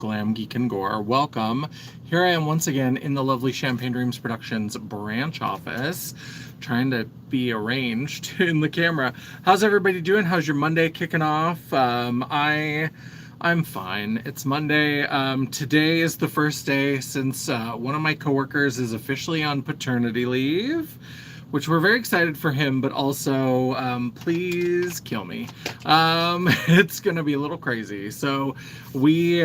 Glam Geek and Gore. Welcome. Here I am once again in the lovely Champagne Dreams Productions branch office, trying to be arranged in the camera. How's everybody doing? How's your Monday kicking off? I'm fine. It's Monday. Today is the first day since one of my coworkers is officially on paternity leave, which we're very excited for him, but also, please kill me. It's gonna be a little crazy. So we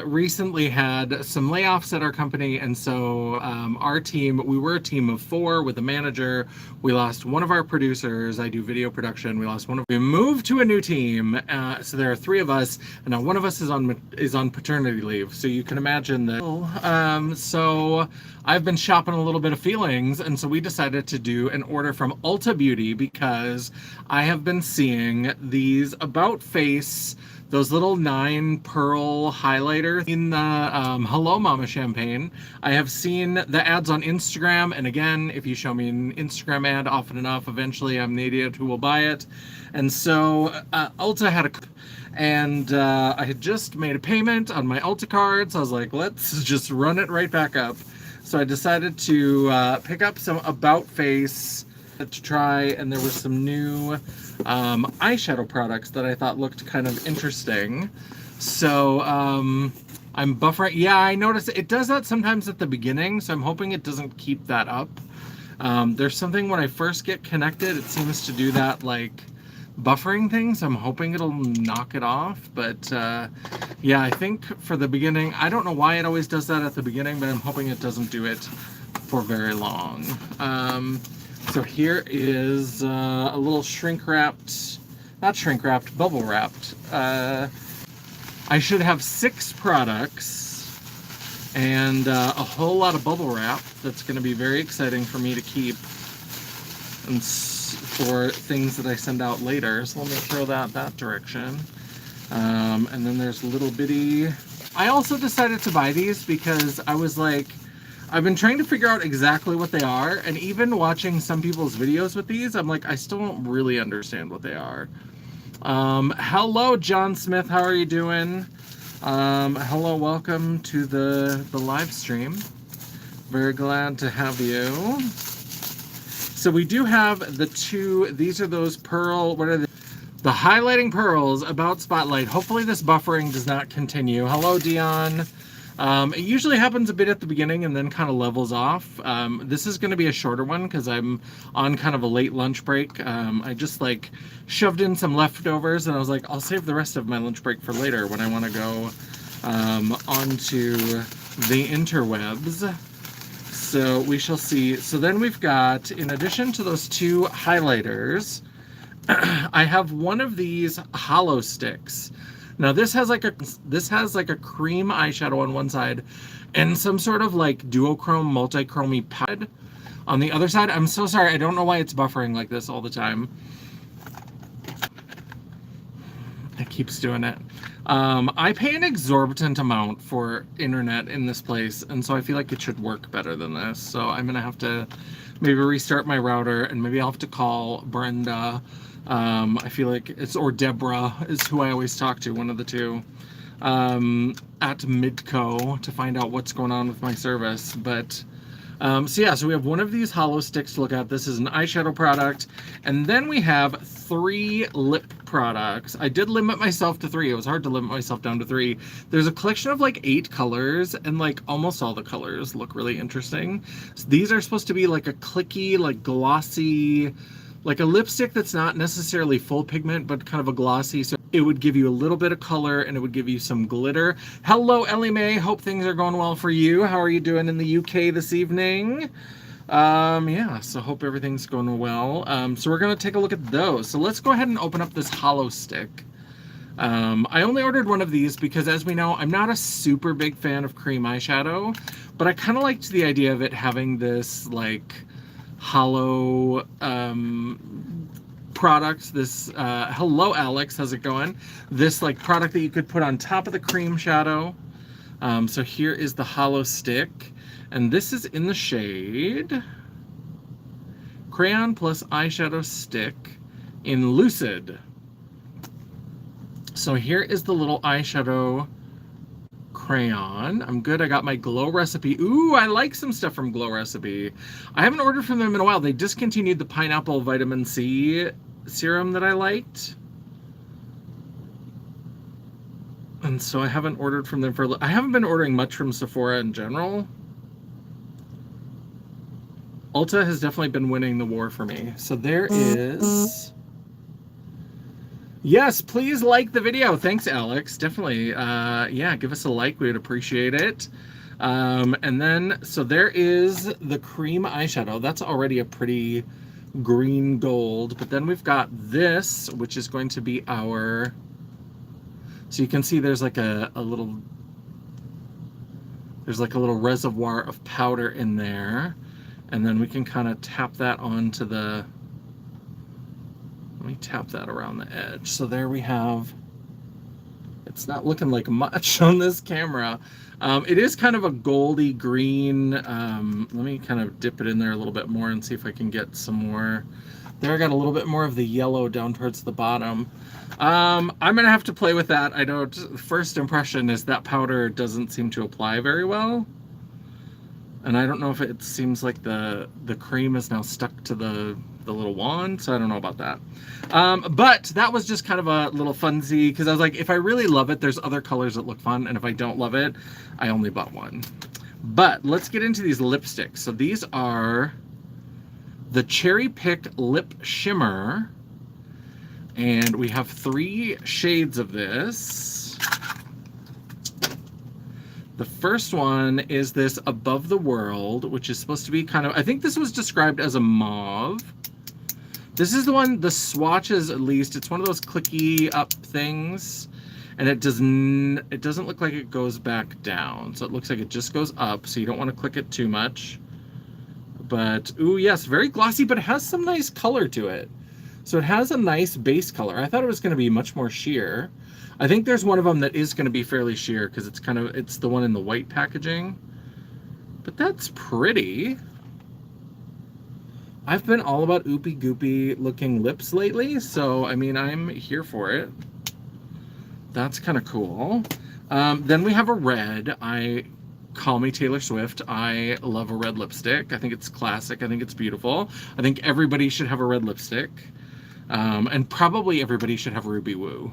recently had some layoffs at our company, and so our team, we were a team of 4 with a manager. We lost one of our producers. I do video production. We moved to a new team, so there are 3 of us, and now one of us is on paternity leave. So you can imagine that. So I've been shopping a little bit of feelings, and so we decided to do an order from Ulta Beauty because I have been seeing these about face, those little 9 pearl highlighter in the Hello Mama champagne. I have seen the ads on Instagram, and again, if you show me an Instagram ad often enough, eventually I'm the idiot who will buy it. And so Ulta had I had just made a payment on my Ulta card, so I was like, let's just run it right back up. So I decided to pick up some about face to try, and there were some new eyeshadow products that I thought looked kind of interesting. So I'm buffering. Yeah, I noticed it does that sometimes at the beginning, so I'm hoping it doesn't keep that up. There's something when I first get connected, it seems to do that like buffering thing, so I'm hoping it'll knock it off. But yeah, I think for the beginning, I don't know why it always does that at the beginning, but I'm hoping it doesn't do it for very long. So here is a little bubble wrapped. I should have 6 products and a whole lot of bubble wrap that's going to be very exciting for me to keep and for things that I send out later. So let me throw that direction. And then there's little bitty. I also decided to buy these because I was like, I've been trying to figure out exactly what they are, and even watching some people's videos with these, I'm like, I still don't really understand what they are. Hello, John Smith. How are you doing? Hello, welcome to the live stream. Very glad to have you. So we do have the 2, these are those pearl, what are they? The highlighting pearls about Spotlight. Hopefully this buffering does not continue. Hello, Dion. It usually happens a bit at the beginning and then kind of levels off. This is going to be a shorter one because I'm on kind of a late lunch break. I just like shoved in some leftovers, and I was like, I'll save the rest of my lunch break for later when I want to go onto the interwebs. So we shall see. So then we've got, in addition to those 2 highlighters, I have one of these hollow sticks. Now this has like a cream eyeshadow on one side and some sort of like duochrome multi-chromey pad on the other side. I'm so sorry, I don't know why it's buffering like this all the time. It keeps doing it. I pay an exorbitant amount for internet in this place, and so I feel like it should work better than this. So I'm gonna have to maybe restart my router, and maybe I'll have to call Brenda. I feel like or Deborah is who I always talk to, one of the 2, at Midco to find out what's going on with my service. But so yeah, so we have one of these hollow sticks to look at. This is an eyeshadow product, and then we have 3 lip products. I did limit myself to 3. It was hard to limit myself down to 3. There's a collection of like 8 colors, and like almost all the colors look really interesting. So these are supposed to be like a clicky, like glossy, like a lipstick that's not necessarily full pigment, but kind of a glossy. So it would give you a little bit of color, and it would give you some glitter. Hello, Ellie Mae. Hope things are going well for you. How are you doing in the UK this evening? Yeah, so hope everything's going well. So we're going to take a look at those. So let's go ahead and open up this hollow stick. I only ordered one of these because, as we know, I'm not a super big fan of cream eyeshadow, but I kind of liked the idea of it having this like hollow product. This hello, Alex, how's it going? This like product that you could put on top of the cream shadow. So here is the hollow stick, and this is in the shade Crayon Plus Eyeshadow Stick in Lucid. So here is the little eyeshadow crayon. I'm good. I got my Glow Recipe. Ooh, I like some stuff from Glow Recipe. I haven't ordered from them in a while. They discontinued the pineapple vitamin C serum that I liked. And so I haven't ordered from them for... I haven't been ordering much from Sephora in general. Ulta has definitely been winning the war for me. So there is... Yes, please like the video. Thanks, Alex. Definitely. Yeah, give us a like. We would appreciate it. And then, so there is the cream eyeshadow. That's already a pretty green gold. But then we've got this, which is going to be our... So you can see there's like a little... There's like a little reservoir of powder in there. And then we can kind of tap that onto the... Let me tap that around the edge. So there we have... It's not looking like much on this camera. It is kind of a goldy green. Let me kind of dip it in there a little bit more and see if I can get some more. There I got a little bit more of the yellow down towards the bottom. I'm gonna have to play with that. I don't... First impression is that powder doesn't seem to apply very well. And I don't know if it seems like the cream is now stuck to the little wand, so I don't know about that. But that was just kind of a little funsy, because I was like, if I really love it, there's other colors that look fun, and if I don't love it, I only bought one. But let's get into these lipsticks. So these are the Cherry Picked Lip Shimmer, and we have 3 shades of this. The first one is this Above the World, which is supposed to be kind of, I think this was described as a mauve. This is the one, the swatches at least, it's one of those clicky up things, and it doesn't look like it goes back down. So it looks like it just goes up, so you don't want to click it too much. But, ooh, yes, very glossy, but it has some nice color to it. So it has a nice base color. I thought it was going to be much more sheer. I think there's one of them that is going to be fairly sheer because it's the one in the white packaging. But that's pretty. I've been all about oopy goopy looking lips lately, so I mean, I'm here for it. That's kind of cool. Then we have a red. Call me Taylor Swift. I love a red lipstick. I think it's classic. I think it's beautiful. I think everybody should have a red lipstick. And probably everybody should have Ruby Woo.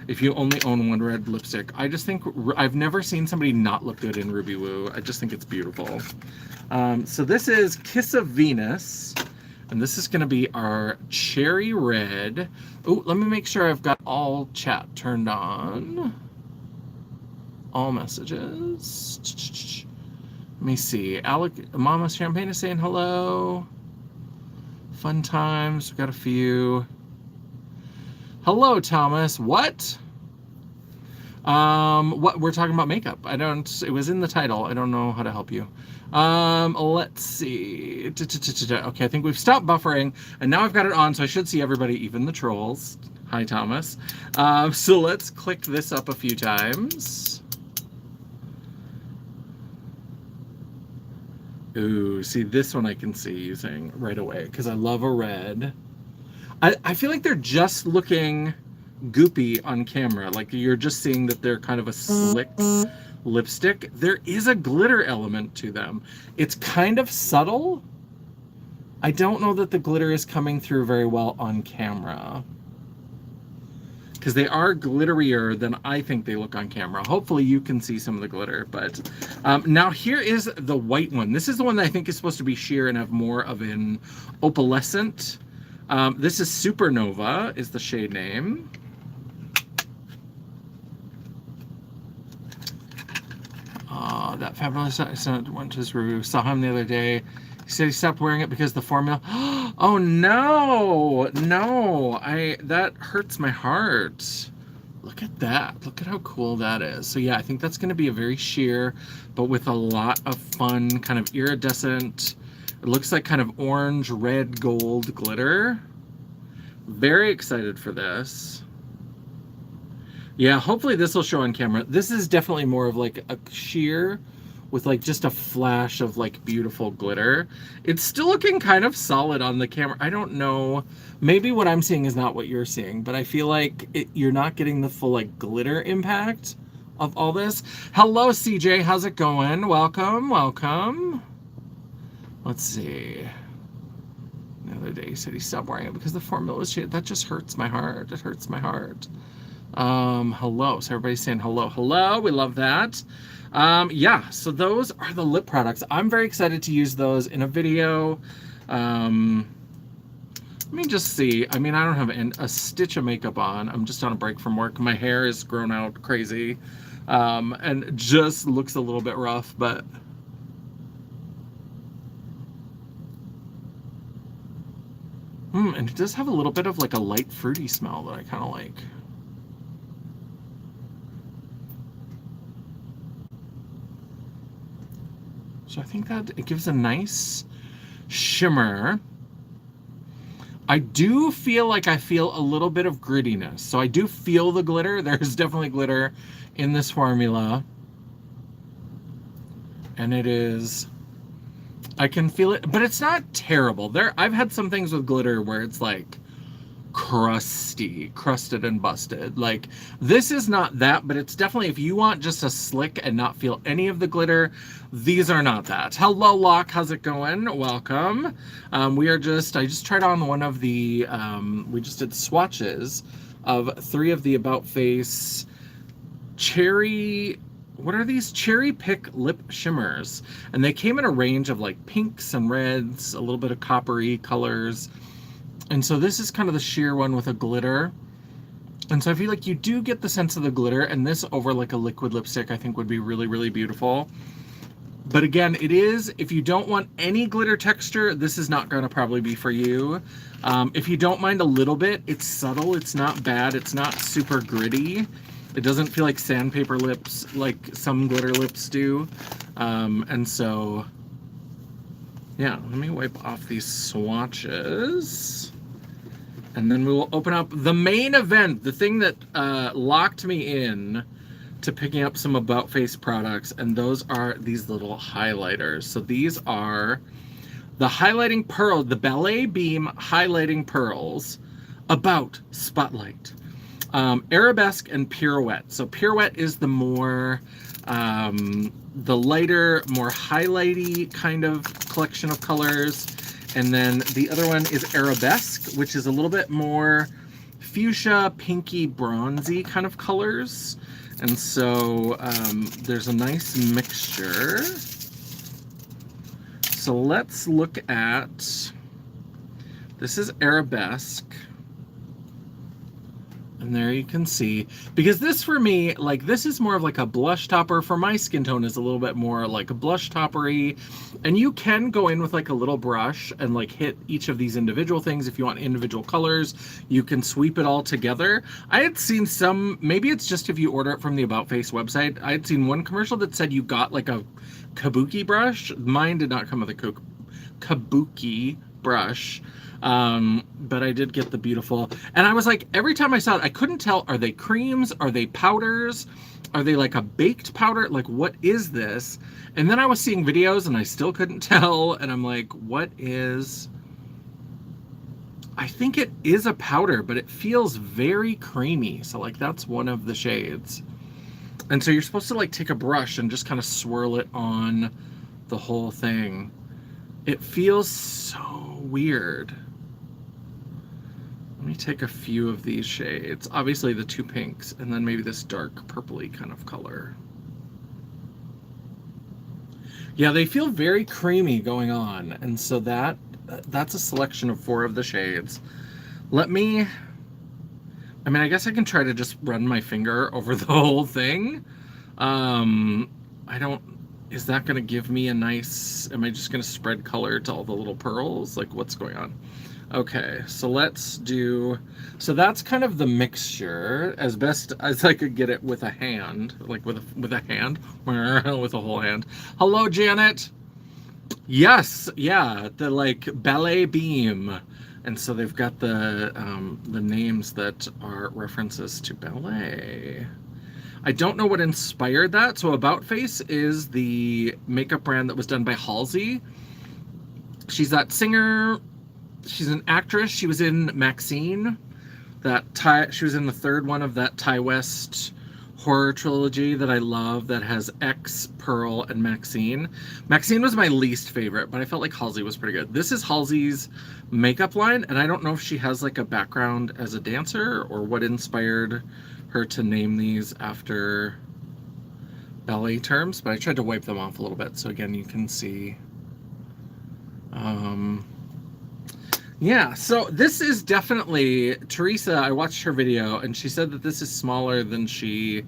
If you only own one red lipstick. I just think, I've never seen somebody not look good in Ruby Woo. I just think it's beautiful. So this is Kiss of Venus. And this is going to be our cherry red. Oh, let me make sure I've got all chat turned on. All messages. Let me see. Mama Champagne is saying hello. Fun times. We've got a few. Hello, Thomas. What? What we're talking about makeup. It was in the title. I don't know how to help you. Let's see. Okay, I think we've stopped buffering, and now I've got it on, so I should see everybody, even the trolls. Hi, Thomas. So let's click this up a few times. Ooh, see, this one I can see using right away, because I love a red. I feel like they're just looking goopy on camera. Like, you're just seeing that they're kind of a slick lipstick. There is a glitter element to them. It's kind of subtle. I don't know that the glitter is coming through very well on camera, because they are glitterier than I think they look on camera. Hopefully you can see some of the glitter. But now here is the white one. This is the one that I think is supposed to be sheer and have more of an opalescent. This is Supernova, is the shade name. That fabulous, I went to his review, saw him the other day. He said he stopped wearing it because the formula. Oh no, no, that hurts my heart. Look at that. Look at how cool that is. So yeah, I think that's going to be a very sheer, but with a lot of fun, kind of iridescent. It looks like kind of orange, red, gold glitter. Very excited for this. Yeah, hopefully this will show on camera. This is definitely more of like a sheer with like just a flash of like beautiful glitter. It's still looking kind of solid on the camera. I don't know. Maybe what I'm seeing is not what you're seeing, but I feel like you're not getting the full like glitter impact of all this. Hello, CJ. How's it going? Welcome, welcome. Let's see. The other day he said he stopped wearing it because the formula was shit. That just hurts my heart. It hurts my heart. Hello. So everybody's saying hello. Hello. We love that. Yeah, so those are the lip products. I'm very excited to use those in a video. Let me just see. I mean, I don't have a stitch of makeup on. I'm just on a break from work. My hair is grown out crazy. And it just looks a little bit rough, but and it does have a little bit of like a light fruity smell that I kind of like. So I think that it gives a nice shimmer. I do feel like I feel a little bit of grittiness. So I do feel the glitter. There's definitely glitter in this formula. And it is, I can feel it, but it's not terrible. I've had some things with glitter where it's like crusted and busted. Like this is not that, but it's definitely, if you want just a slick and not feel any of the glitter, these are not that. Hello, Locke. How's it going? Welcome. I just tried on one of the, we just did swatches of 3 of the About Face cherry, what are these? Cherry Pick Lip Shimmers. And they came in a range of like pinks and reds, a little bit of coppery colors. And so this is kind of the sheer one with a glitter. And so I feel like you do get the sense of the glitter, and this over like a liquid lipstick I think would be really, really beautiful. But again, it is, if you don't want any glitter texture, this is not going to probably be for you. If you don't mind a little bit, it's subtle, it's not bad, it's not super gritty. It doesn't feel like sandpaper lips like some glitter lips do. And so, yeah, let me wipe off these swatches. And then we will open up the main event, the thing that locked me in to picking up some About Face products, and those are these little highlighters. So these are the highlighting pearl, the Ballet Beam highlighting pearls, About Spotlight. Arabesque and Pirouette. So Pirouette is the more, the lighter, more highlighty kind of collection of colors. And then the other one is Arabesque, which is a little bit more fuchsia, pinky, bronzy kind of colors. And so there's a nice mixture. So let's look at, this is Arabesque. And there you can see, because this for me, like this is more of like a blush topper. For my skin tone is a little bit more like a blush toppery. And you can go in with like a little brush and like hit each of these individual things. If you want individual colors, you can sweep it all together. I had seen some, maybe it's just if you order it from the About Face website. I had seen one commercial that said you got like a kabuki brush. Mine did not come with a kabuki brush. But I did get the beautiful, and I was like, every time I saw it, I couldn't tell, are they creams? Are they powders? Are they like a baked powder? Like, what is this? And then I was seeing videos and I still couldn't tell. And I'm like, what is, I think it is a powder, but it feels very creamy. So like, that's one of the shades. And so you're supposed to like take a brush and just kind of swirl it on the whole thing. It feels so weird. Let me take a few of these shades. Obviously the 2 pinks, and then maybe this dark purpley kind of color. Yeah, they feel very creamy going on. And so that's a selection of 4 of the shades. I mean, I guess I can try to just run my finger over the whole thing. Is that going to give me a nice, am I just going to spread color to all the little pearls? Like, what's going on? Okay, so let's do, so that's kind of the mixture as best as I could get it with a hand, like with a hand, with a whole hand. Hello, Janet. Yes, yeah, the like Ballet Beam. And so they've got the names that are references to ballet. I don't know what inspired that. So About Face is the makeup brand that was done by Halsey. She's that singer. She's an actress. She was in Maxine. She was in the 3rd one of that Ty West horror trilogy that I love that has X, Pearl, and Maxine. Maxine was my least favorite, but I felt like Halsey was pretty good. This is Halsey's makeup line, and I don't know if she has like a background as a dancer or what inspired her to name these after ballet terms, but I tried to wipe them off a little bit so again you can see. Yeah, so this is definitely, Teresa, I watched her video and she said that this is smaller than she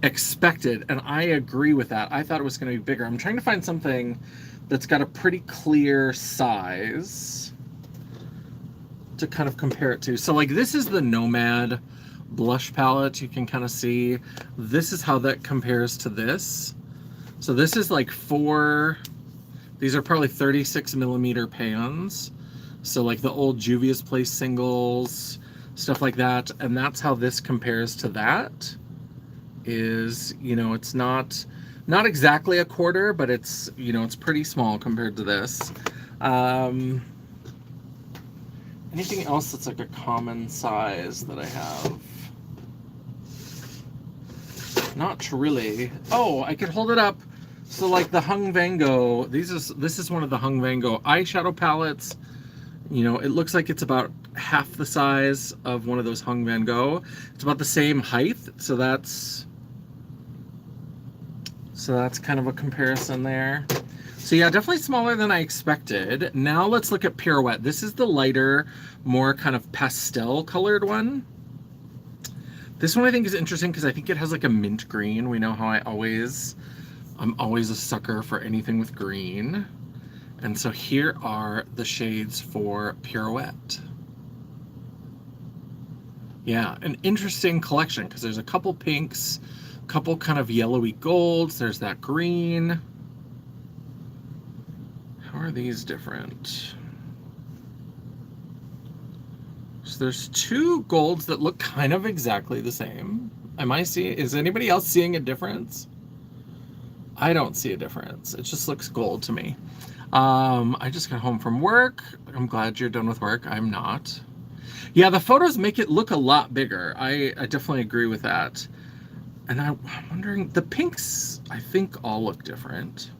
expected, and I agree with that. I thought it was going to be bigger. I'm trying to find something that's got a pretty clear size to kind of compare it to. So like this is the Nomad blush palette, you can kind of see. This is how that compares to this. So this is like these are probably 36 millimeter pans. So like the old Juvia's Place singles, stuff like that. And that's how this compares to that. Is, you know, it's not exactly a quarter, but it's, you know, it's pretty small compared to this. Anything else that's like a common size that I have? Not really. Oh, I could hold it up. So like the Hung Van Gogh, this is one of the Hung Van Gogh eyeshadow palettes. You know, it looks like it's about half the size of one of those Hung Van Gogh. It's about the same height, so that's kind of a comparison there. So yeah, definitely smaller than I expected. Now let's look at Pirouette. This is the lighter, more kind of pastel colored one. This one I think is interesting because I think it has like a mint green. We know how I'm always a sucker for anything with green. And so here are the shades for Pirouette. Yeah, an interesting collection because there's a couple pinks, a couple kind of yellowy golds, there's that green. How are these different? So there's two golds that look kind of exactly the same. Is anybody else seeing a difference? I don't see a difference. It just looks gold to me. I just got home from work. I'm glad you're done with work. I'm not. Yeah, the photos make it look a lot bigger. I definitely agree with that. And I'm wondering, the pinks, I think all look different.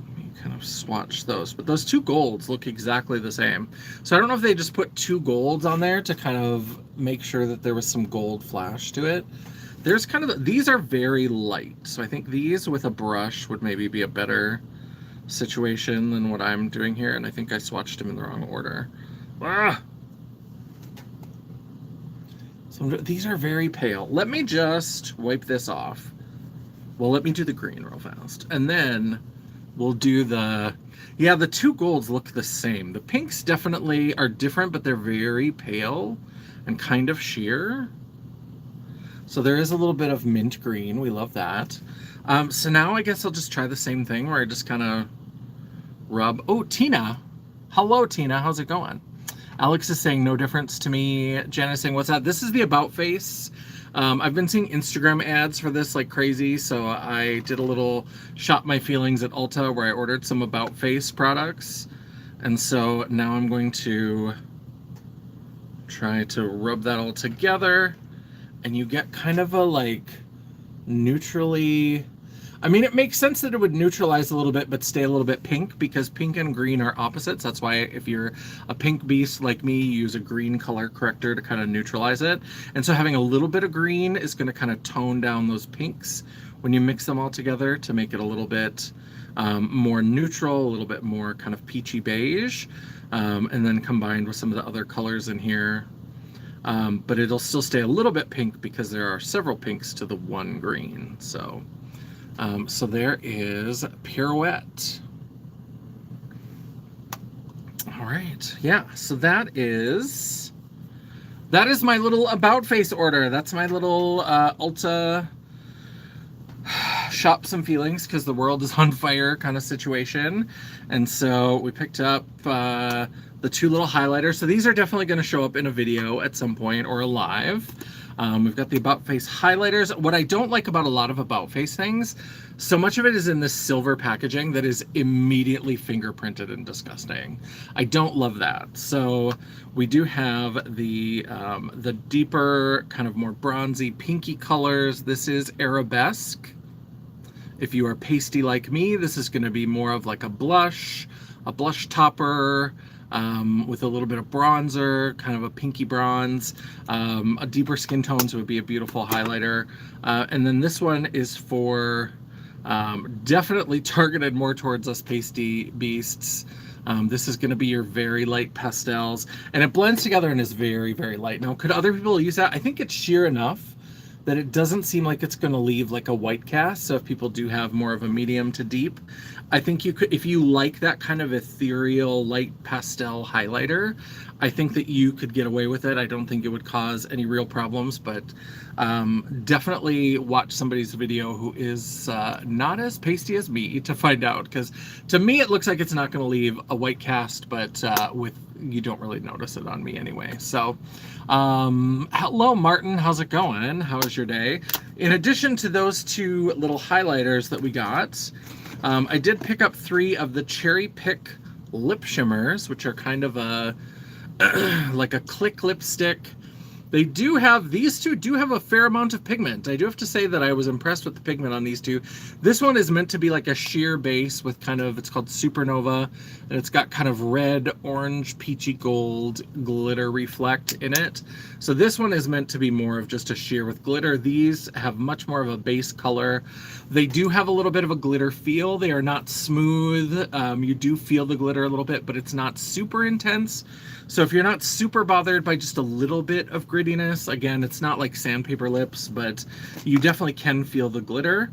Let me kind of swatch those. But those two golds look exactly the same. So I don't know if they just put two golds on there to kind of make sure that there was some gold flash to it. There's kind of, these are very light. So I think these with a brush would maybe be a better situation than what I'm doing here. And I think I swatched them in the wrong order. Ah! So these are very pale. Let me just wipe this off. Well, let me do the green real fast. And then we'll do the two golds look the same. The pinks definitely are different, but they're very pale and kind of sheer. So there is a little bit of mint green. We love that. So now I guess I'll just try the same thing where I just kind of rub. Oh, Tina. Hello, Tina. How's it going? Alex is saying no difference to me. Jen is saying, what's that? This is the About Face. I've been seeing Instagram ads for this like crazy. So I did a little shop my feelings at Ulta where I ordered some About Face products. And so now I'm going to try to rub that all together. And you get kind of a like neutrally, I mean, it makes sense that it would neutralize a little bit but stay a little bit pink because pink and green are opposites. That's why if you're a pink beast like me, you use a green color corrector to kind of neutralize it. And so having a little bit of green is going to kind of tone down those pinks when you mix them all together to make it a little bit more neutral, a little bit more kind of peachy beige, and then combined with some of the other colors in here. But it'll still stay a little bit pink because there are several pinks to the one green. So there is Pirouette. All right, yeah. So that is my little About Face order. That's my little Ulta shop some feelings because the world is on fire kind of situation. And so we picked up the two little highlighters. So these are definitely going to show up in a video at some point or a live. We've got the About Face highlighters. What I don't like about a lot of About Face things, so much of it is in this silver packaging that is immediately fingerprinted and disgusting. I don't love that. So we do have the deeper, kind of more bronzy, pinky colors. This is Arabesque. If you are pasty like me, this is going to be more of like a blush topper, with a little bit of bronzer, kind of a pinky bronze. A deeper skin tones would be a beautiful highlighter. And then this one is for definitely targeted more towards us pasty beasts. This is going to be your very light pastels, and it blends together and is very, very light. Now, could other people use that? I think it's sheer enough that it doesn't seem like it's going to leave like a white cast. So if people do have more of a medium to deep, I think you could, if you like that kind of ethereal light pastel highlighter, I think that you could get away with it. I don't think it would cause any real problems, but definitely watch somebody's video who is not as pasty as me to find out, because to me it looks like it's not going to leave a white cast, but with you don't really notice it on me anyway. So hello Martin, how's it going? How's your day? In addition to those two little highlighters that we got, I did pick up 3 of the Cherry Pick lip shimmers, which are kind of a like a click lipstick. They do have, these two do have a fair amount of pigment. I do have to say that I was impressed with the pigment on these two. This one is meant to be like a sheer base with kind of, it's called Supernova, and it's got kind of red, orange, peachy gold glitter reflect in it. So this one is meant to be more of just a sheer with glitter. These have much more of a base color. They do have a little bit of a glitter feel. They are not smooth. You do feel the glitter a little bit, but it's not super intense. So if you're not super bothered by just a little bit of grittiness, again, it's not like sandpaper lips, but you definitely can feel the glitter.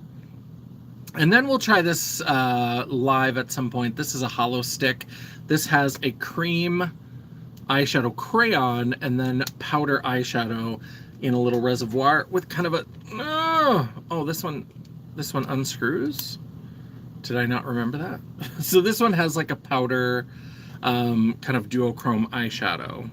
And then we'll try this live at some point. This is a hollow stick. This has a cream eyeshadow crayon and then powder eyeshadow in a little reservoir with kind of a, oh, this one unscrews. Did I not remember that? So this one has like a powder kind of duochrome eyeshadow.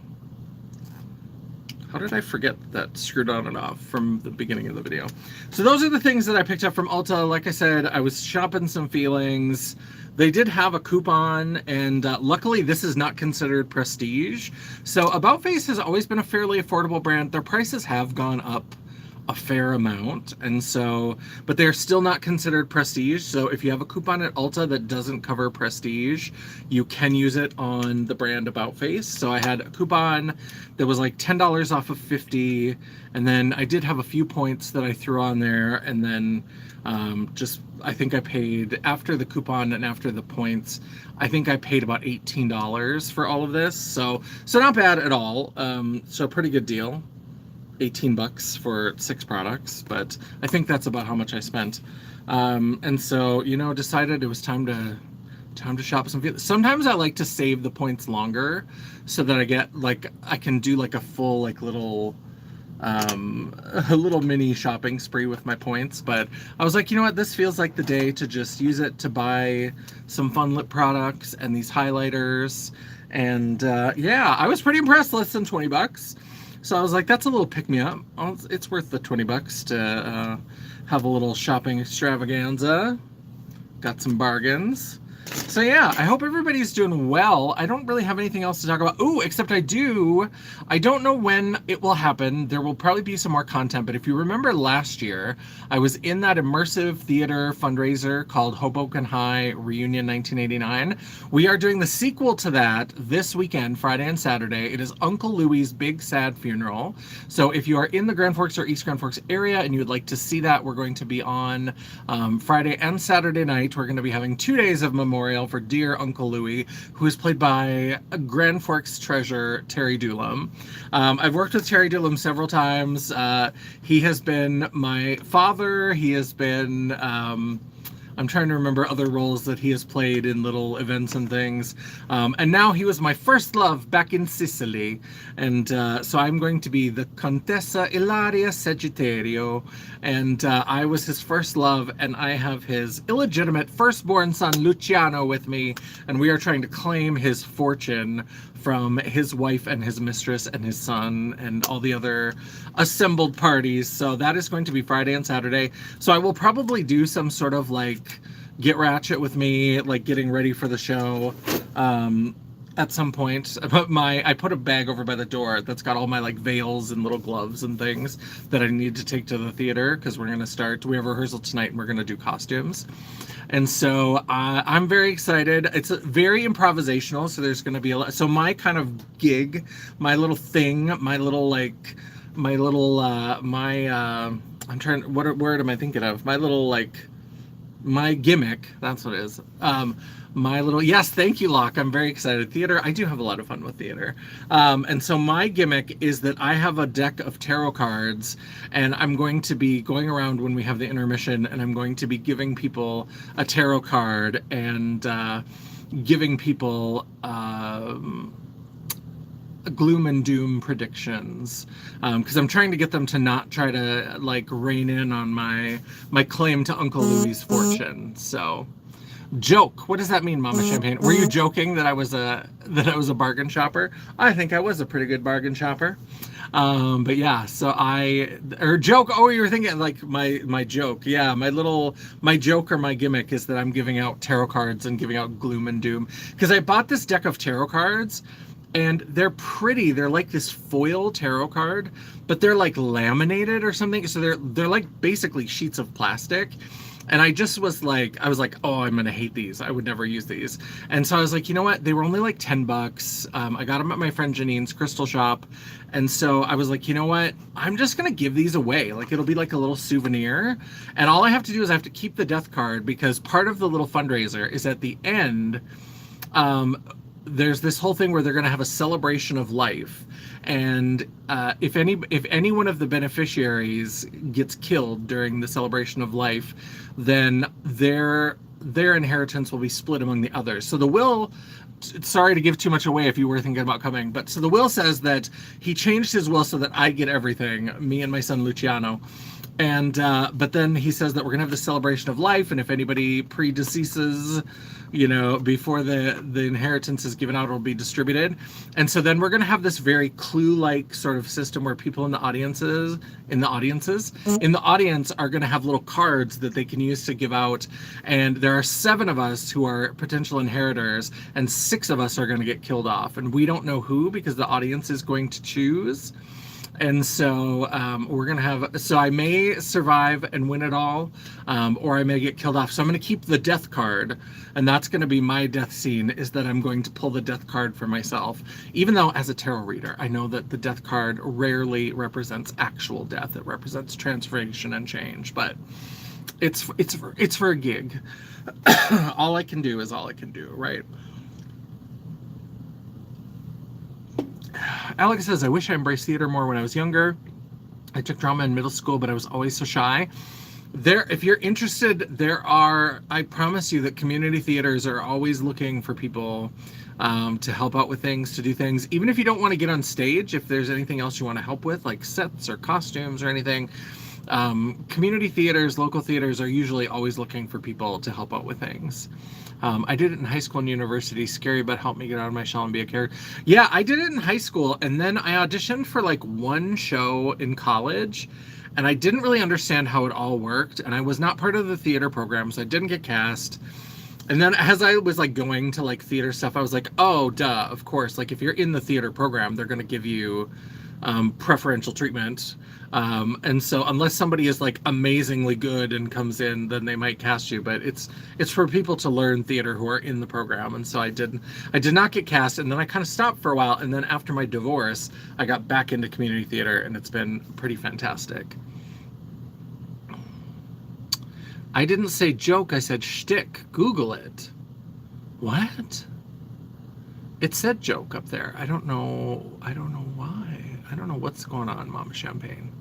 How did I forget that screwed on and off from the beginning of the video? So those are the things that I picked up from Ulta. Like I said, I was shopping some feelings. They did have a coupon, and luckily this is not considered prestige. So About Face has always been a fairly affordable brand. Their prices have gone up a fair amount, and so, but they're still not considered prestige. So if you have a coupon at Ulta that doesn't cover prestige, you can use it on the brand About Face. So I had a coupon that was like $10 off of 50, and then I did have a few points that I threw on there, and then just, I think I paid, after the coupon and after the points, I think I paid about $18 for all of this. So not bad at all. So a pretty good deal. 18 bucks for 6 products, but I think that's about how much I spent. And so, you know, decided it was time to shop some. Sometimes I like to save the points longer so that I get like, I can do like a full like little a little mini shopping spree with my points. But I was like, you know what, this feels like the day to just use it to buy some fun lip products and these highlighters. And yeah, I was pretty impressed. Less than 20 bucks. So I was like, that's a little pick-me-up. It's worth the 20 bucks to have a little shopping extravaganza. Got some bargains. So yeah, I hope everybody's doing well. I don't really have anything else to talk about. Ooh, except I don't know when it will happen. There will probably be some more content, but if you remember last year, I was in that immersive theater fundraiser called Hoboken High Reunion 1989. We are doing the sequel to that this weekend, Friday and Saturday. It is Uncle Louie's Big Sad Funeral. So if you are in the Grand Forks or East Grand Forks area and you would like to see that, we're going to be on Friday and Saturday night. We're going to be having 2 days of memorial for dear Uncle Louie, who is played by Grand Forks treasure Terry Doolum. I've worked with Terry Doolum several times. He has been my father. He has been I'm trying to remember other roles that he has played in little events and things. And now he was my first love back in Sicily. And so I'm going to be the Contessa Ilaria Sagittario. And I was his first love, and I have his illegitimate firstborn son, Luciano, with me. And we are trying to claim his fortune from his wife and his mistress and his son and all the other assembled parties. So that is going to be Friday and Saturday. So I will probably do some sort of like get ratchet with me, like getting ready for the show at some point. I put a bag over by the door that's got all my like veils and little gloves and things that I need to take to the theater, because we have rehearsal tonight and we're going to do costumes. And so I'm very excited. It's very improvisational, so there's going to be a lot. So my kind of gig, my little thing, my little like, my little, I'm trying, what word am I thinking of? My little like, my gimmick, that's what it is. My little, yes, thank you, Locke. I'm very excited. Theater, I do have a lot of fun with theater. And so my gimmick is that I have a deck of tarot cards, and I'm going to be going around when we have the intermission, and I'm going to be giving people a tarot card and giving people gloom and doom predictions, because I'm trying to get them to not try to like rein in on my claim to Uncle Louie's fortune. So, joke. What does that mean, Mama Champagne? Were you joking that I was a bargain shopper? I think I was a pretty good bargain shopper. But yeah, so joke. Oh, you were thinking like my joke. Yeah, my joke or my gimmick is that I'm giving out tarot cards and giving out gloom and doom, because I bought this deck of tarot cards. And they're pretty. They're like this foil tarot card, but they're like laminated or something. So they're like basically sheets of plastic. And I was like, oh, I'm gonna hate these. I would never use these. And so I was like, you know what? They were only like $10. I got them at my friend Janine's crystal shop. And so I was like, you know what? I'm just gonna give these away. Like, it'll be like a little souvenir. And all I have to do is I have to keep the death card, because part of the little fundraiser is at the end, there's this whole thing where they're going to have a celebration of life, and if any one of the beneficiaries gets killed during the celebration of life, then their inheritance will be split among the others. So the will, sorry to give too much away if you were thinking about coming, but so the will says that he changed his will so that I get everything, me and my son Luciano. And but then he says that we're gonna have the celebration of life, and if anybody predeceases, before the inheritance is given out, it'll be distributed. And so then we're gonna have this very Clue-like sort of system where people in the audience are gonna have little cards that they can use to give out. And there are 7 of us who are potential inheritors, and 6 of us are gonna get killed off, and we don't know who, because the audience is going to choose. And so so I may survive and win it all, or I may get killed off. So I'm going to keep the death card, and that's going to be my death scene, is that I'm going to pull the death card for myself. Even though as a tarot reader, I know that the death card rarely represents actual death. It represents transformation and change, but it's for a gig. All I can do is all I can do, right? Alex says, I wish I embraced theater more when I was younger. I took drama in middle school, but I was always so shy. If you're interested, I promise you that community theaters are always looking for people to help out with things, to do things. Even if you don't want to get on stage, if there's anything else you want to help with, like sets or costumes or anything, community theaters, local theaters are usually always looking for people to help out with things. I did it in high school and university. Scary, but helped me get out of my shell and be a character. Yeah, I did it in high school, and then I auditioned for like one show in college, and I didn't really understand how it all worked, and I was not part of the theater program, so I didn't get cast. And then as I was like going to like theater stuff, I was like, oh, duh, of course. Like if you're in the theater program, they're going to give you preferential treatment. And so unless somebody is like amazingly good and comes in, then they might cast you, but it's for people to learn theater who are in the program. And so I did not get cast, and then I kind of stopped for a while, and then after my divorce I got back into community theater, and it's been pretty fantastic. I didn't say joke, I said shtick. Google it. What? It said joke up there. I don't know why. I don't know what's going on, Mama Champagne.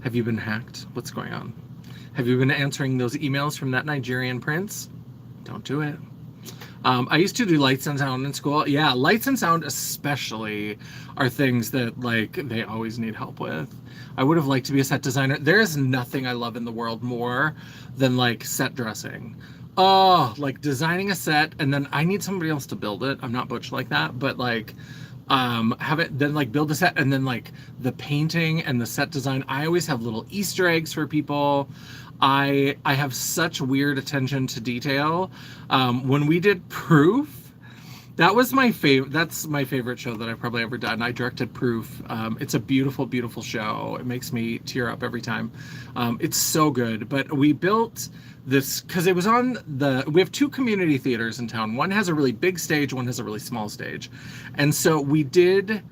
Have you been hacked? What's going on? Have you been answering those emails from that Nigerian prince? Don't do it. I used to do lights and sound in school. Yeah, lights and sound especially are things that, like, they always need help with. I would have liked to be a set designer. There is nothing I love in the world more than, like, set dressing. Oh, like designing a set, and then I need somebody else to build it. I'm not butch like that, but like have it then like build a set, and then like the painting and the set design. I always have little Easter eggs for people. I have such weird attention to detail. When we did Proof, that was my favorite. That's my favorite show that I've probably ever done. I directed Proof. It's a beautiful, beautiful show. It makes me tear up every time. It's so good. But we built this because it was on we have two community theaters in town. One has a really big stage, one has a really small stage. And so we did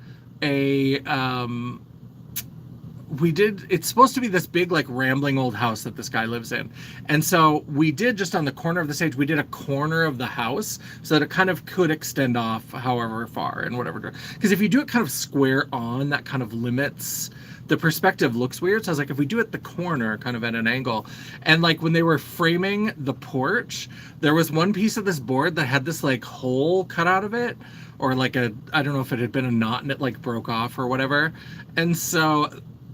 it's supposed to be this big, like, rambling old house that this guy lives in. And so we did, just on the corner of the stage, we did a corner of the house so that it kind of could extend off however far and whatever. Because if you do it kind of square on, that kind of limits the perspective, looks weird. So I was like, if we do it the corner, kind of at an angle. And like when they were framing the porch, there was one piece of this board that had this like hole cut out of it, or like I don't know if it had been a knot and it like broke off or whatever. And so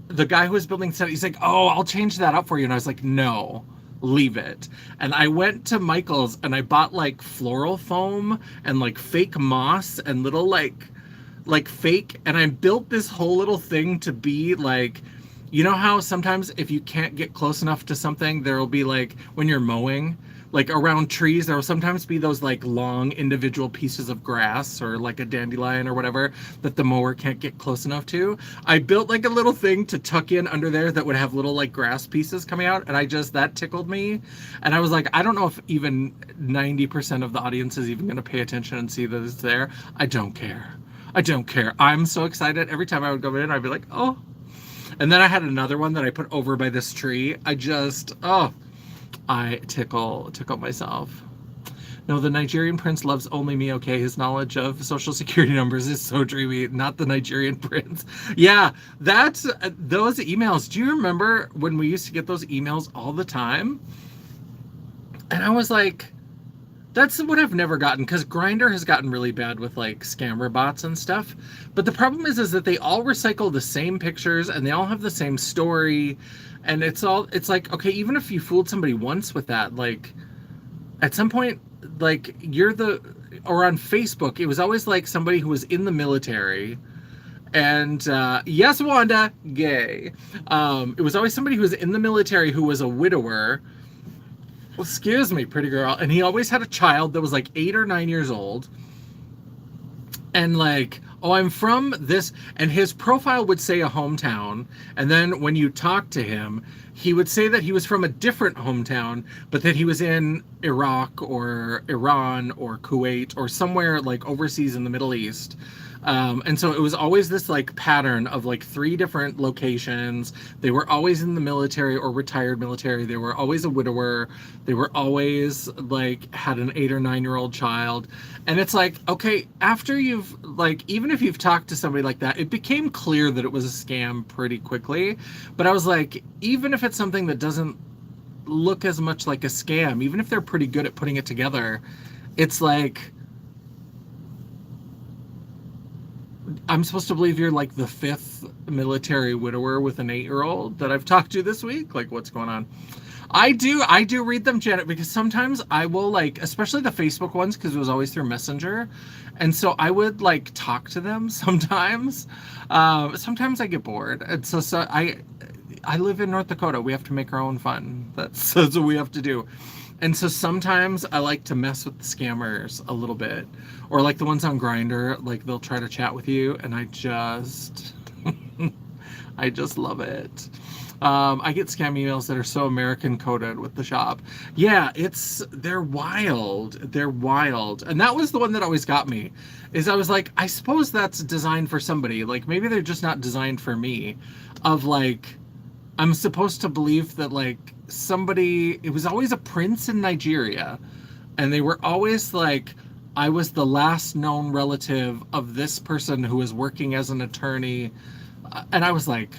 the guy who was building the set, he's like, oh, I'll change that up for you. And I was like, no, leave it. And I went to Michael's and I bought like floral foam and like fake moss and little like fake, and I built this whole little thing to be like, you know how sometimes if you can't get close enough to something, there will be like, when you're mowing, like around trees, there will sometimes be those like long individual pieces of grass or like a dandelion or whatever that the mower can't get close enough to. I built like a little thing to tuck in under there that would have little like grass pieces coming out, and that tickled me. And I was like, I don't know if even 90% of the audience is even going to pay attention and see that it's there. I don't care. I don't care. I'm so excited. Every time I would go in, I'd be like, oh. And then I had another one that I put over by this tree. I tickle myself. No, the Nigerian prince loves only me, okay? His knowledge of social security numbers is so dreamy. Not the Nigerian prince. Yeah, that's those emails. Do you remember when we used to get those emails all the time? And I was like, that's what I've never gotten, because Grindr has gotten really bad with like scammer bots and stuff. But the problem is that they all recycle the same pictures and they all have the same story. And it's like, okay, even if you fooled somebody once with that, like at some point, like or on Facebook, it was always like somebody who was in the military. And yes, Wanda, gay. It was always somebody who was in the military who was a widower. Well, excuse me, pretty girl. And he always had a child that was like 8 or 9 years old. And like, oh, I'm from this. And his profile would say a hometown. And then when you talk to him, he would say that he was from a different hometown, but that he was in Iraq or Iran or Kuwait or somewhere like overseas in the Middle East. And so it was always this like pattern of like 3 different locations. They were always in the military or retired military. They were always a widower. They were always like had an 8 or 9-year-old child. And it's like, okay, after you've like, even if you've talked to somebody like that, it became clear that it was a scam pretty quickly. But I was like, even if it's something that doesn't look as much like a scam, even if they're pretty good at putting it together, it's like, I'm supposed to believe you're like the 5th military widower with an 8-year-old that I've talked to this week. Like, what's going on? I do read them, Janet, because sometimes I will like, especially the Facebook ones, because it was always through Messenger. And so I would like talk to them sometimes. Sometimes I get bored. And so I live in North Dakota. We have to make our own fun. That's what we have to do. And so sometimes I like to mess with the scammers a little bit, or like the ones on Grindr, like they'll try to chat with you, and I just love it. I get scam emails that are so American coded with the shop. Yeah, they're wild. They're wild. And that was the one that always got me, is I was like, I suppose that's designed for somebody. Like maybe they're just not designed for me. Of like, I'm supposed to believe that like somebody, it was always a prince in Nigeria, and they were always like, I was the last known relative of this person who was working as an attorney. And I was like,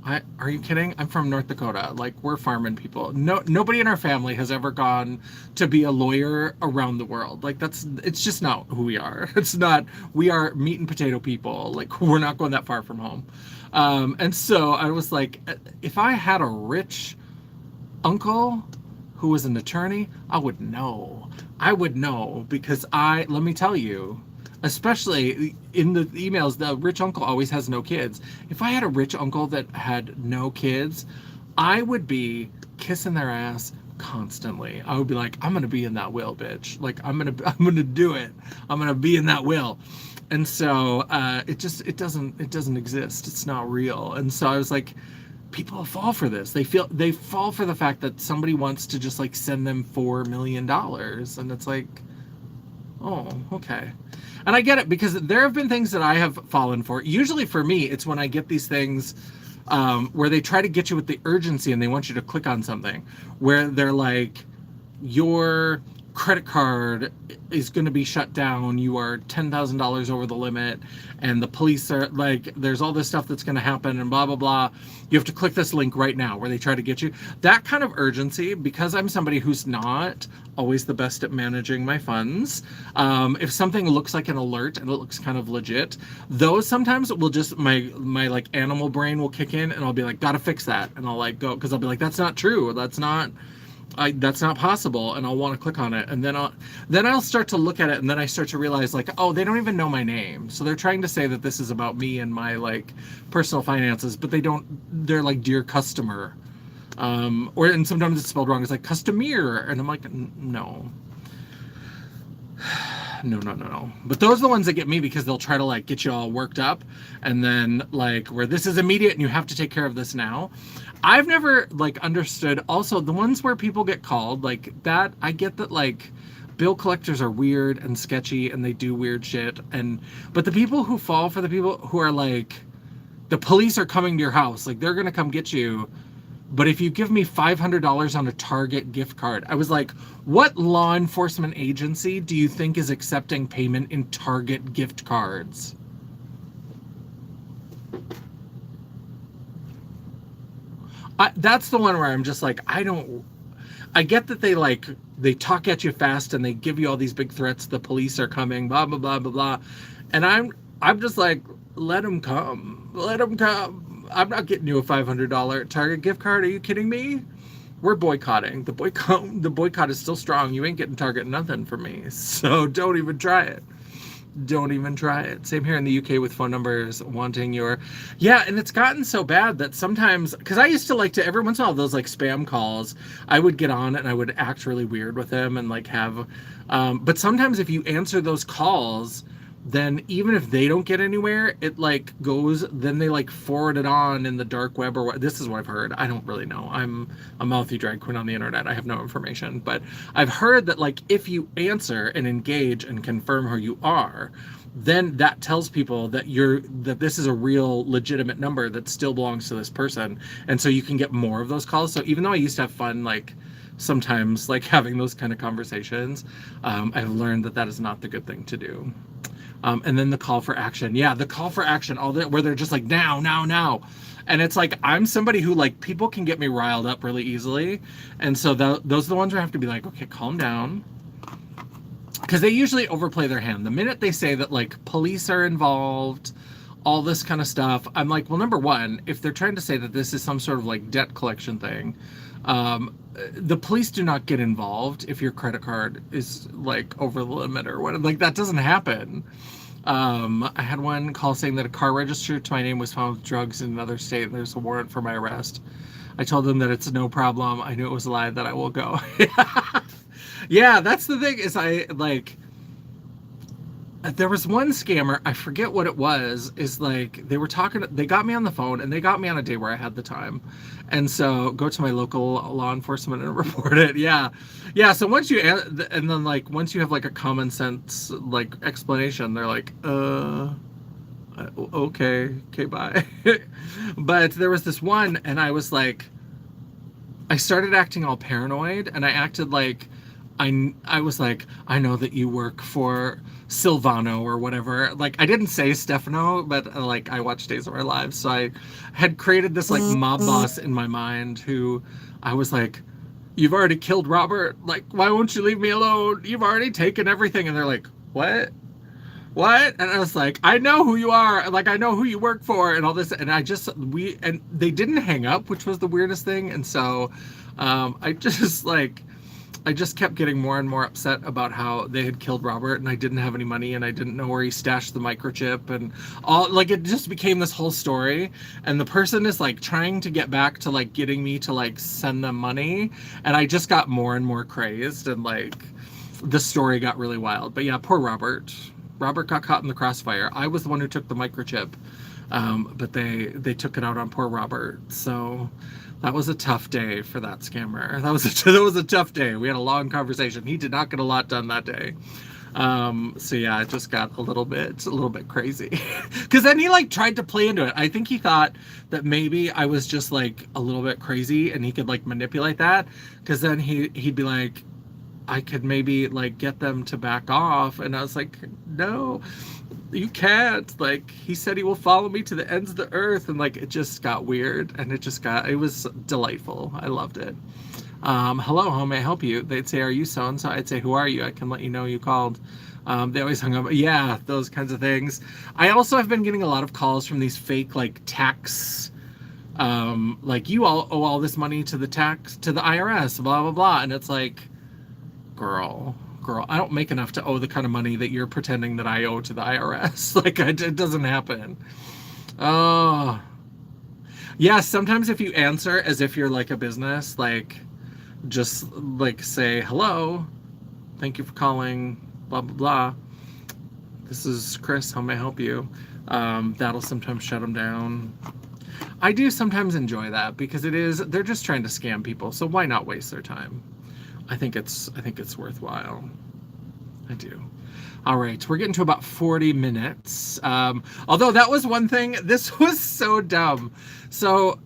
Are you kidding? I'm from North Dakota. Like, we're farming people. Nobody in our family has ever gone to be a lawyer around the world. Like, it's just not who we are. It's not, we are meat and potato people. Like, we're not going that far from home. And so I was like, if I had a rich uncle who was an attorney, I would know. I would know because let me tell you, especially in the emails, the rich uncle always has no kids. If I had a rich uncle that had no kids, I would be kissing their ass constantly. I would be like, I'm gonna be in that will, bitch. Like, I'm gonna do it. I'm gonna be in that will. And so it doesn't exist. It's not real. And so I was like, people fall for this. They fall for the fact that somebody wants to just like send them $4 million. And it's like, oh, okay. And I get it, because there have been things that I have fallen for. Usually for me, it's when I get these things where they try to get you with the urgency and they want you to click on something where they're like, your credit card is going to be shut down. You are $10,000 over the limit, and the police are like, there's all this stuff that's going to happen and blah, blah, blah. You have to click this link right now, where they try to get you. That kind of urgency, because I'm somebody who's not always the best at managing my funds. If something looks like an alert and it looks kind of legit, those sometimes will just, my like animal brain will kick in and I'll be like, gotta fix that. And I'll like go, cause I'll be like, that's not true. That's not possible, and I'll want to click on it, and then I'll start to look at it, and then I start to realize like, oh, they don't even know my name, so they're trying to say that this is about me and my like personal finances, but they're like, dear customer, and sometimes it's spelled wrong. It's like customer, and I'm like, no. No. But those are the ones that get me, because they'll try to like get you all worked up, and then like, where this is immediate and you have to take care of this now. I've never like understood also the ones where people get called like that. I get that like bill collectors are weird and sketchy and they do weird shit, but the people who fall for the people who are like, the police are coming to your house, like they're gonna come get you, but if you give me $500 on a Target gift card. I was like, what law enforcement agency do you think is accepting payment in Target gift cards? That's the one where I'm just like, I get that they talk at you fast and they give you all these big threats. The police are coming, blah, blah, blah, blah, blah. And I'm just like, let them come. Let them come. I'm not getting you a $500 Target gift card. Are you kidding me? We're boycotting. The boycott is still strong. You ain't getting Target nothing from me. So don't even try it. Don't even try it. Same here in the UK with phone numbers wanting your, yeah, and it's gotten so bad that sometimes, because I used to like to, every once in a while, those like spam calls, I would get on and I would act really weird with them and like have, but sometimes if you answer those calls, then even if they don't get anywhere, it like goes, then they like forward it on in the dark web, or what. This is what I've heard. I don't really know. I'm a mouthy drag queen on the internet. I have no information, but I've heard that like if you answer and engage and confirm who you are, then that tells people that that this is a real legitimate number that still belongs to this person, and so you can get more of those calls. So even though I used to have fun like sometimes like having those kind of conversations, I've learned that is not the good thing to do. And then the call for action. Yeah, the call for action, where they're just like, now. And it's like, I'm somebody who like, people can get me riled up really easily. And so those are the ones where I have to be like, okay, calm down. Because they usually overplay their hand. The minute they say that like police are involved, all this kind of stuff, I'm like, well, number one, if they're trying to say that this is some sort of like debt collection thing, the police do not get involved if your credit card is like over the limit or what. Like, that doesn't happen. I had one call saying that a car registered to my name was found with drugs in another state and there's a warrant for my arrest. I told them that it's no problem. I knew it was a lie, that I will go. Yeah, that's the thing, is I like, there was one scammer, I forget what it was, is like, they got me on the phone, and they got me on a day where I had the time. And so, go to my local law enforcement and report it. Yeah. So once you, and then like, once you have like a common sense, like, explanation, they're like, okay, bye. But there was this one, and I was like, I started acting all paranoid, and I acted like I was like, I know that you work for Silvano or whatever. Like, I didn't say Stefano, but like, I watched Days of Our Lives. So I had created this like mob boss in my mind who I was like, you've already killed Robert. Like, why won't you leave me alone? You've already taken everything. And they're like, what? What? And I was like, I know who you are. Like, I know who you work for and all this. And and they didn't hang up, which was the weirdest thing. And so I just kept getting more and more upset about how they had killed Robert and I didn't have any money and I didn't know where he stashed the microchip and all. Like, it just became this whole story. And the person is like trying to get back to like getting me to like send them money. And I just got more and more crazed and like the story got really wild. But yeah, poor Robert. Robert got caught in the crossfire. I was the one who took the microchip. But they took it out on poor Robert. So that was a tough day for that scammer. That was a tough day. We had a long conversation. He did not get a lot done that day. So yeah, it just got a little bit crazy. Cause then he like tried to play into it. I think he thought that maybe I was just like a little bit crazy and he could like manipulate that. Cause then he'd be like, I could maybe like get them to back off. And I was like, no, you can't. Like, he said he will follow me to the ends of the earth. And like, it just got weird and it was delightful. I loved it. Hello, how may I help you? They'd say, are you so-and-so? I'd say, who are you? I can let you know you called. They always hung up. Yeah, those kinds of things. I also have been getting a lot of calls from these fake like tax, like you all owe all this money to the IRS, blah, blah, blah. And it's like, girl, I don't make enough to owe the kind of money that you're pretending that I owe to the IRS. Like, it doesn't happen. Oh, yeah. Sometimes if you answer as if you're like a business, like just like say, hello, thank you for calling, blah, blah, blah. This is Chris. How may I help you? That'll sometimes shut them down. I do sometimes enjoy that because they're just trying to scam people. So why not waste their time? I think it's worthwhile. I do. All right, we're getting to about 40 minutes. Although that was one thing, this was so dumb. So,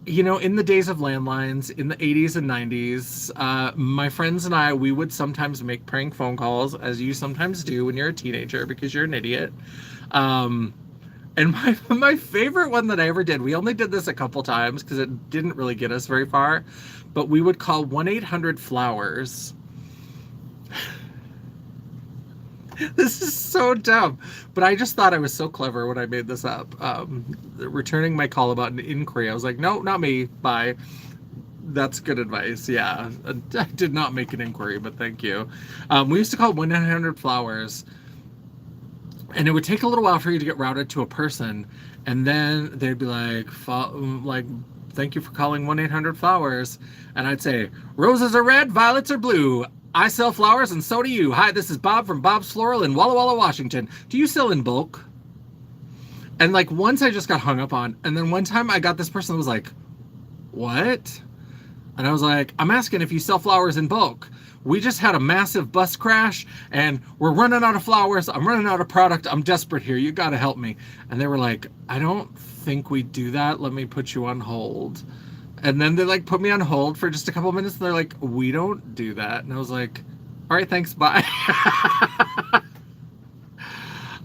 in the days of landlines, in the 80s and 90s, my friends and I, we would sometimes make prank phone calls, as you sometimes do when you're a teenager because you're an idiot. And my favorite one that I ever did, we only did this a couple times because it didn't really get us very far, but we would call 1-800-Flowers. This is so dumb, but I just thought I was so clever when I made this up. Returning my call about an inquiry, I was like, no, not me, bye. That's good advice. Yeah, I did not make an inquiry, but thank you. We used to call 1-800-Flowers. And it would take a little while for you to get routed to a person. And then they'd be like, thank you for calling 1-800-Flowers. And I'd say, roses are red, violets are blue. I sell flowers and so do you. Hi, this is Bob from Bob's Floral in Walla Walla, Washington. Do you sell in bulk? And like once I just got hung up on. And then one time I got this person that was like, what? And I was like, I'm asking if you sell flowers in bulk. We just had a massive bus crash and we're running out of flowers. I'm running out of product. I'm desperate here. You got to help me. And they were like, I don't think we do that. Let me put you on hold. And then they like put me on hold for just a couple of minutes. And they're like, we don't do that. And I was like, all right, thanks. Bye.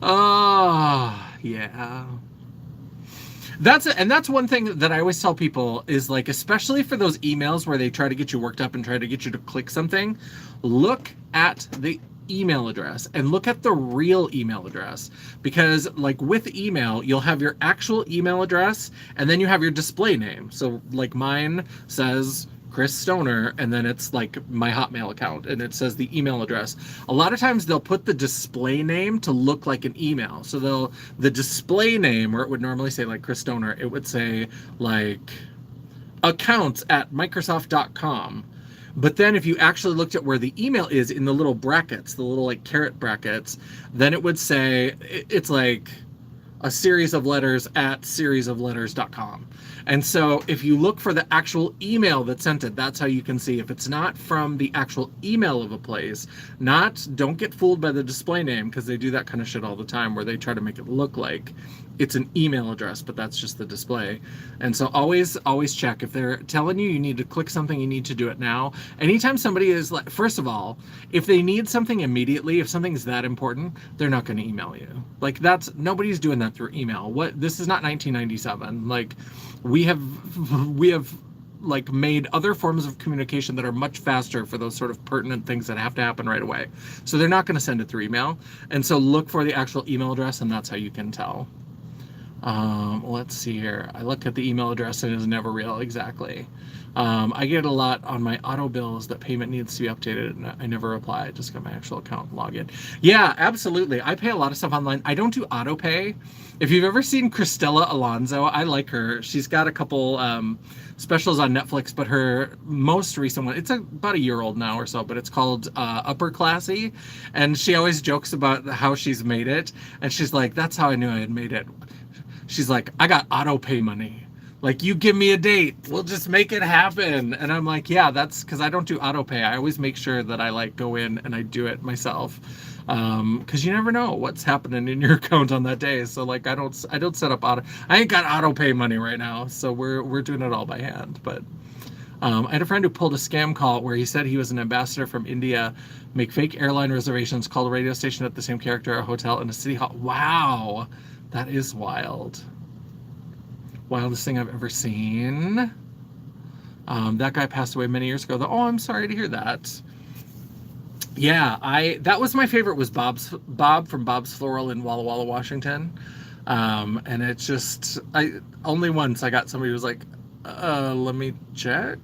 Oh, yeah. That's one thing that I always tell people is like, especially for those emails where they try to get you worked up and try to get you to click something, look at the email address and look at the real email address, because like with email, you'll have your actual email address and then you have your display name. So like mine says Chris Stoner, and then it's like my Hotmail account and it says the email address. A lot of times they'll put the display name to look like an email. So the display name, where it would normally say like Chris Stoner, it would say like accounts@microsoft.com. But then if you actually looked at where the email is in the little brackets, the little like caret brackets, then it would say it's like a series of letters at seriesofletters.com. And so if you look for the actual email that sent it, that's how you can see if it's not from the actual email of a place. Don't get fooled by the display name, because they do that kind of shit all the time where they try to make it look like it's an email address, but that's just the display. And so always check. If they're telling you need to click something, you need to do it now. Anytime somebody is like, first of all, if they need something immediately, if something's that important, they're not going to email you. Like, nobody's doing that through email. This is not 1997. Like, we have like made other forms of communication that are much faster for those sort of pertinent things that have to happen right away. So they're not going to send it through email. And so look for the actual email address, and that's how you can tell. Let's see here. I look at the email address and it's never real. Exactly. I get a lot on my auto bills that payment needs to be updated, and I never reply. I just got my actual account login. Yeah, absolutely. I pay a lot of stuff online. I don't do auto pay. If you've ever seen Cristela Alonso, I like her. She's got a couple specials on Netflix, but her most recent one, it's about a year old now or so, but it's called Upper Classy. And she always jokes about how she's made it. And she's like, that's how I knew I had made it. She's like, I got auto pay money. Like, you give me a date, we'll just make it happen. And I'm like, yeah, that's because I don't do auto pay. I always make sure that I like go in and I do it myself. Because you never know what's happening in your account on that day. So like, I don't set up I ain't got auto pay money right now. So we're doing it all by hand. But I had a friend who pulled a scam call where he said he was an ambassador from India, make fake airline reservations, call a radio station at the same character, a hotel, and a city hall. Wow. That is wild. Wildest thing I've ever seen. That guy passed away many years ago, though. Oh, I'm sorry to hear that. Yeah, that was my favorite, was Bob from Bob's Floral in Walla Walla, Washington. And it's just, only once I got somebody who was like, let me check.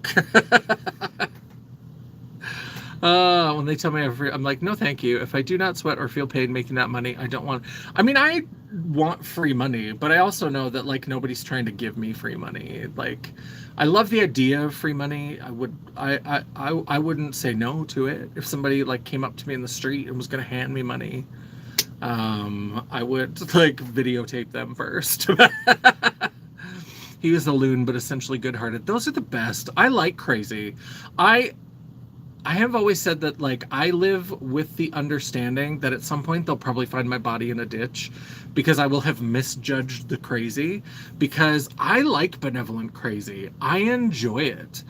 When they tell me I'm like, no, thank you. If I do not sweat or feel pain making that money, I don't want. I mean, I want free money, but I also know that like nobody's trying to give me free money. Like, I love the idea of free money. I wouldn't say no to it. If somebody like came up to me in the street and was going to hand me money, I would like videotape them first. He was a loon, but essentially good-hearted. Those are the best. I like crazy. I have always said that, like, I live with the understanding that at some point they'll probably find my body in a ditch because I will have misjudged the crazy, because I like benevolent crazy. I enjoy it.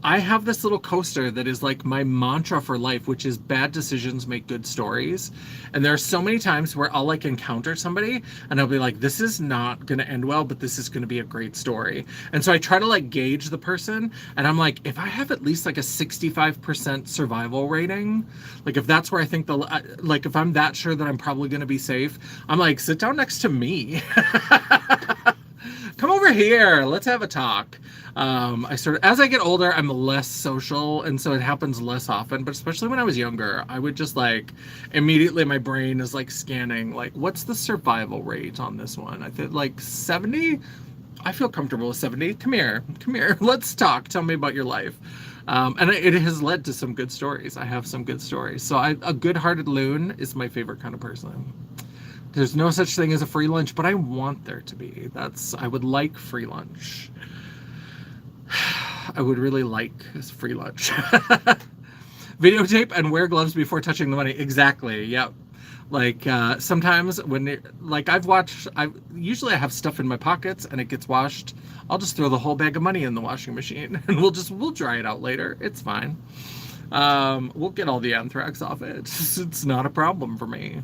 I have this little coaster that is like my mantra for life, which is bad decisions make good stories. And there are so many times where I'll like encounter somebody and I'll be like, this is not going to end well, but this is going to be a great story. And so I try to like gauge the person, and I'm like, if I have at least like a 65% survival rating, like if that's where I think like if I'm that sure that I'm probably going to be safe, I'm like, sit down next to me. Come over here, let's have a talk. As I get older, I'm less social, and so it happens less often, but especially when I was younger, I would just like, immediately my brain is like scanning, like, what's the survival rate on this one? I think like 70? I feel comfortable with 70. Come here, let's talk, tell me about your life. And it has led to some good stories. I have some good stories. So a good-hearted loon is my favorite kind of person. There's no such thing as a free lunch, but I want there to be. I would like free lunch. I would really like free lunch. Videotape and wear gloves before touching the money. Exactly. Yep. Like sometimes when usually I have stuff in my pockets and it gets washed. I'll just throw the whole bag of money in the washing machine and we'll dry it out later. It's fine. We'll get all the anthrax off it. It's not a problem for me.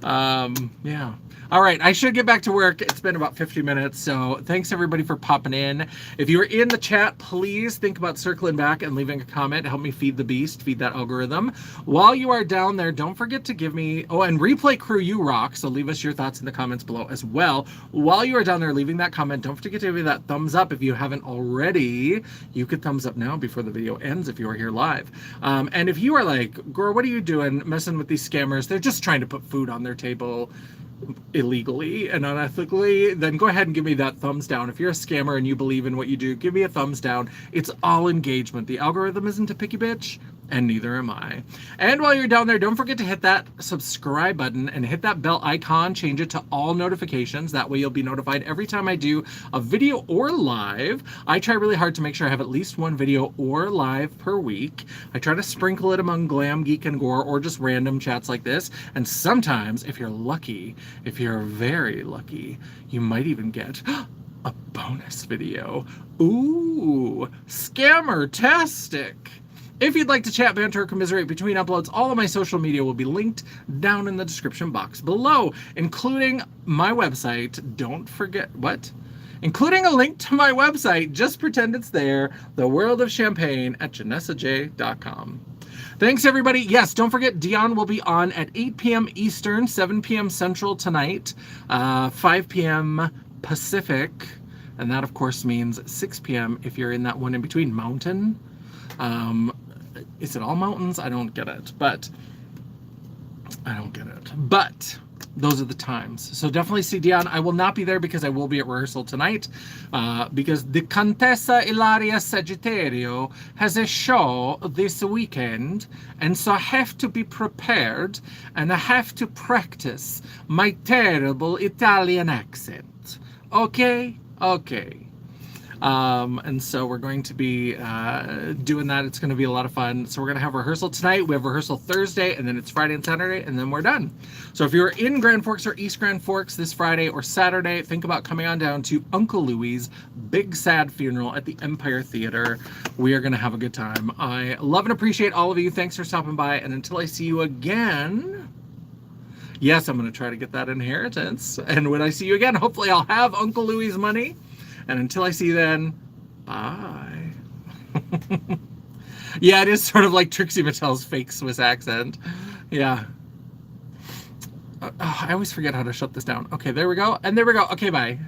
Yeah. All right, I should get back to work. It's been about 50 minutes, so thanks everybody for popping in. If you were in the chat, please think about circling back and leaving a comment to help me feed the beast, feed that algorithm. While you are down there, don't forget to give me, and replay crew, you rock, so leave us your thoughts in the comments below as well. While you are down there leaving that comment, don't forget to give me that thumbs up if you haven't already. You could thumbs up now before the video ends if you are here live. And if you are like, girl, what are you doing messing with these scammers? They're just trying to put food on their table illegally and unethically, then go ahead and give me that thumbs down. If you're a scammer and you believe in what you do, give me a thumbs down. It's all engagement. The algorithm isn't a picky bitch. And neither am I. And while you're down there, don't forget to hit that subscribe button and hit that bell icon. Change it to all notifications. That way you'll be notified every time I do a video or live. I try really hard to make sure I have at least one video or live per week. I try to sprinkle it among glam, geek, and gore, or just random chats like this. And sometimes, if you're lucky, if you're very lucky, you might even get a bonus video. Ooh, scammer-tastic. If you'd like to chat, banter, or commiserate between uploads, all of my social media will be linked down in the description box below, including my website. Don't forget, what? Including a link to my website, just pretend it's there, The World of Champagne at JanessaJ.com. Thanks, everybody. Yes, don't forget, Dion will be on at 8 p.m. Eastern, 7 p.m. Central tonight, 5 p.m. Pacific, and that, of course, means 6 p.m. if you're in that one in between mountain. Is it all mountains? I don't get it, but those are the times. So definitely see Dion. I will not be there because I will be at rehearsal tonight, because the Contessa Ilaria Sagittario has a show this weekend, and so I have to be prepared, and I have to practice my terrible Italian accent. Okay? Okay. And so we're going to be doing that. It's going to be a lot of fun. So we're going to have rehearsal tonight. We have rehearsal Thursday, and then it's Friday and Saturday, and then we're done. So if you're in Grand Forks or East Grand Forks this Friday or Saturday, think about coming on down to Uncle Louie's big sad funeral at the Empire Theater. We are going to have a good time. I love and appreciate all of you. Thanks for stopping by, and until I see you again, yes, I'm going to try to get that inheritance. And when I see you again, hopefully I'll have Uncle Louie's money. And until I see you then, bye. Yeah, it is sort of like Trixie Mattel's fake Swiss accent. Yeah. I always forget how to shut this down. Okay, there we go. And there we go. Okay, bye.